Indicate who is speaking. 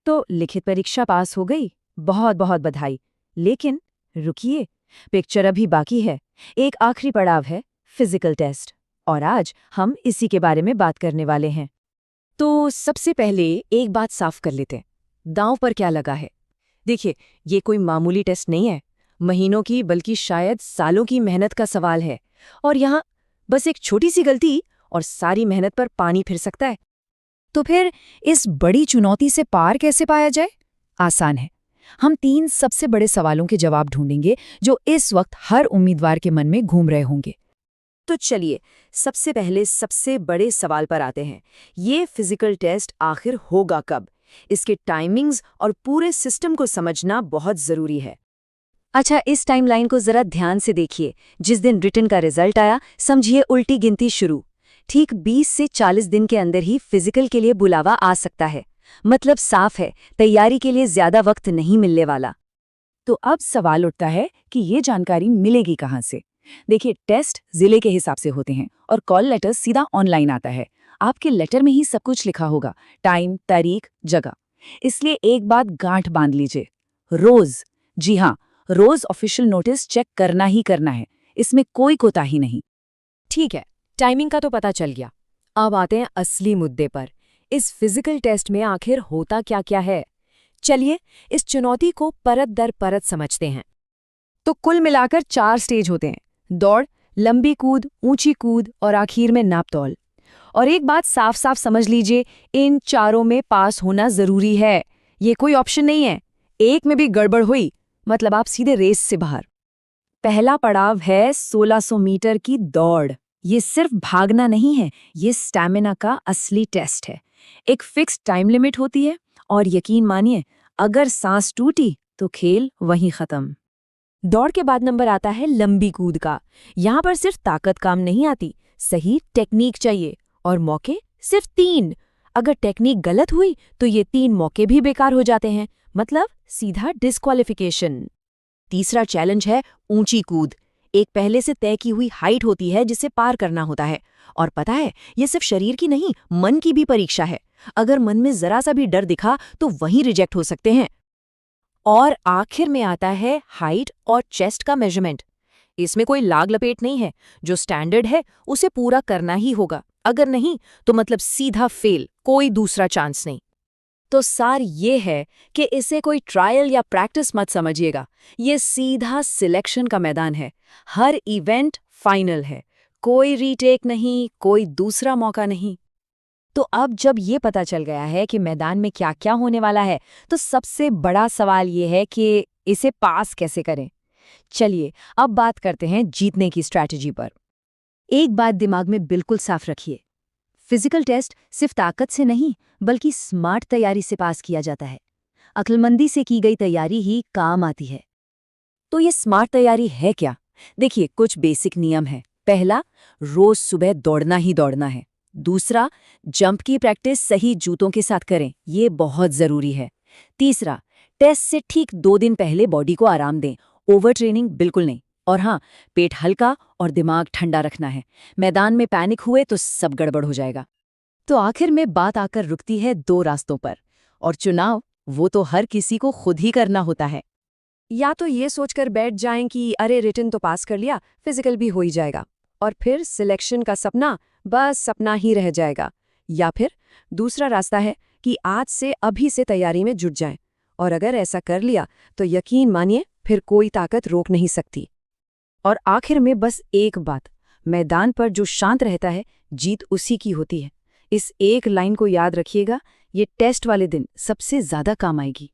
Speaker 1: तो लिखित परीक्षा पास हो गई, बहुत बहुत बधाई। लेकिन रुकिए, पिक्चर अभी बाकी है। एक आखिरी पड़ाव है, फिजिकल टेस्ट। और आज हम इसी के बारे में बात करने वाले हैं।
Speaker 2: तो सबसे पहले एक बात साफ कर लेते हैं, दांव पर क्या लगा है। देखिए, ये कोई मामूली टेस्ट नहीं है, महीनों की बल्कि शायद सालों की मेहनत का सवाल है। और यहाँ बस एक छोटी सी गलती और सारी मेहनत पर पानी फिर सकता है।
Speaker 1: तो फिर इस बड़ी चुनौती से पार कैसे पाया जाए? आसान है। हम 3 सबसे बड़े सवालों के जवाब ढूंढेंगे जो इस वक्त हर उम्मीदवार के मन में घूम रहे होंगे।
Speaker 2: तो चलिए, सबसे पहले सबसे बड़े सवाल पर आते हैं। ये फिजिकल टेस्ट आखिर होगा कब? इसके टाइमिंग्स और पूरे सिस्टम को समझना बहुत जरूरी है। अच्छा, इस टाइमलाइन को जरा ध्यान से देखिए। जिस दिन रिटन का रिजल्ट आया, समझिए उल्टी गिनती शुरू। ठीक 20 से 40 दिन के अंदर ही फिजिकल के लिए बुलावा आ सकता है। मतलब साफ है, तैयारी के लिए ज्यादा वक्त नहीं मिलने वाला।
Speaker 1: तो अब सवाल उठता है कि ये जानकारी मिलेगी कहाँ से? देखिए, टेस्ट जिले के हिसाब से होते हैं और कॉल लेटर सीधा ऑनलाइन आता है। आपके लेटर में ही सब कुछ लिखा होगा, टाइम, तारीख, जगह। इसलिए एक बात गांठ बांध लीजिए, रोज, जी हाँ, रोज ऑफिशियल नोटिस चेक करना ही करना है। इसमें कोई कोताही नहीं।
Speaker 2: ठीक है, टाइमिंग का तो पता चल गया। अब आते हैं असली मुद्दे पर। इस फिजिकल टेस्ट में आखिर होता क्या क्या है? चलिए, इस चुनौती को परत दर परत समझते हैं। तो कुल मिलाकर 4 स्टेज होते हैं: दौड़, लंबी कूद, ऊंची कूद और आखिर में नापतौल। और एक बात साफ साफ समझ लीजिए, इन चारों में पास होना जरूरी है। ये कोई ऑप्शन नहीं है। एक में भी गड़बड़ हुई मतलब आप सीधे रेस से बाहर।
Speaker 1: पहला पड़ाव है 1600 मीटर की दौड़। ये सिर्फ भागना नहीं है, ये स्टैमिना का असली टेस्ट है। एक फिक्स टाइम लिमिट होती है और यकीन मानिए, अगर सांस टूटी तो खेल वहीं खत्म।
Speaker 2: दौड़ के बाद नंबर आता है लंबी कूद का। यहाँ पर सिर्फ ताकत काम नहीं आती, सही टेक्निक चाहिए। और मौके सिर्फ 3। अगर टेक्निक गलत हुई तो ये 3 मौके भी बेकार हो जाते हैं, मतलब सीधा डिस्क्वालिफिकेशन। तीसरा चैलेंज है ऊंची कूद। एक पहले से तय की हुई हाइट होती है जिसे पार करना होता है। और पता है, ये सिर्फ शरीर की नहीं, मन की भी परीक्षा है। अगर मन में जरा सा भी डर दिखा तो वहीं रिजेक्ट हो सकते हैं। और आखिर में आता है हाइट और चेस्ट का मेजरमेंट। इसमें कोई लाग लपेट नहीं है, जो स्टैंडर्ड है उसे पूरा करना ही होगा। अगर नहीं तो मतलब सीधा फेल, कोई दूसरा चांस नहीं। तो सार ये है कि इसे कोई ट्रायल या प्रैक्टिस मत समझिएगा। ये सीधा सिलेक्शन का मैदान है। हर इवेंट फाइनल है, कोई रीटेक नहीं, कोई दूसरा मौका नहीं। तो अब जब ये पता चल गया है कि मैदान में क्या क्या होने वाला है, तो सबसे बड़ा सवाल ये है कि इसे पास कैसे करें। चलिए, अब बात करते हैं जीतने की स्ट्रैटेजी पर। एक बात दिमाग में बिल्कुल साफ रखिए, फिजिकल टेस्ट सिर्फ ताकत से नहीं बल्कि स्मार्ट तैयारी से पास किया जाता है। अक्लमंदी से की गई तैयारी ही काम आती है। तो ये स्मार्ट तैयारी है क्या? देखिए, कुछ बेसिक नियम है। पहला, रोज सुबह दौड़ना ही दौड़ना है। दूसरा, जंप की प्रैक्टिस सही जूतों के साथ करें, ये बहुत जरूरी है। तीसरा, टेस्ट से ठीक 2 दिन पहले बॉडी को आराम दें, ओवर ट्रेनिंग बिल्कुल नहीं। और हाँ, पेट हल्का और दिमाग ठंडा रखना है। मैदान में पैनिक हुए तो सब गड़बड़ हो जाएगा। तो आखिर में बात आकर रुकती है 2 रास्तों पर, और चुनाव वो तो हर किसी को खुद ही करना होता है। या तो ये सोचकर बैठ जाएं कि अरे रिटन तो पास कर लिया, फिजिकल भी हो ही जाएगा, और फिर सिलेक्शन का सपना बस सपना ही रह जाएगा। या फिर दूसरा रास्ता है कि आज से अभी से तैयारी में जुट जाएं, और अगर ऐसा कर लिया तो यकीन मानिए फिर कोई ताकत रोक नहीं सकती। और आखिर में बस एक बात, मैदान पर जो शांत रहता है जीत उसी की होती है। इस एक लाइन को याद रखिएगा, ये टेस्ट वाले दिन सबसे ज्यादा काम आएगी।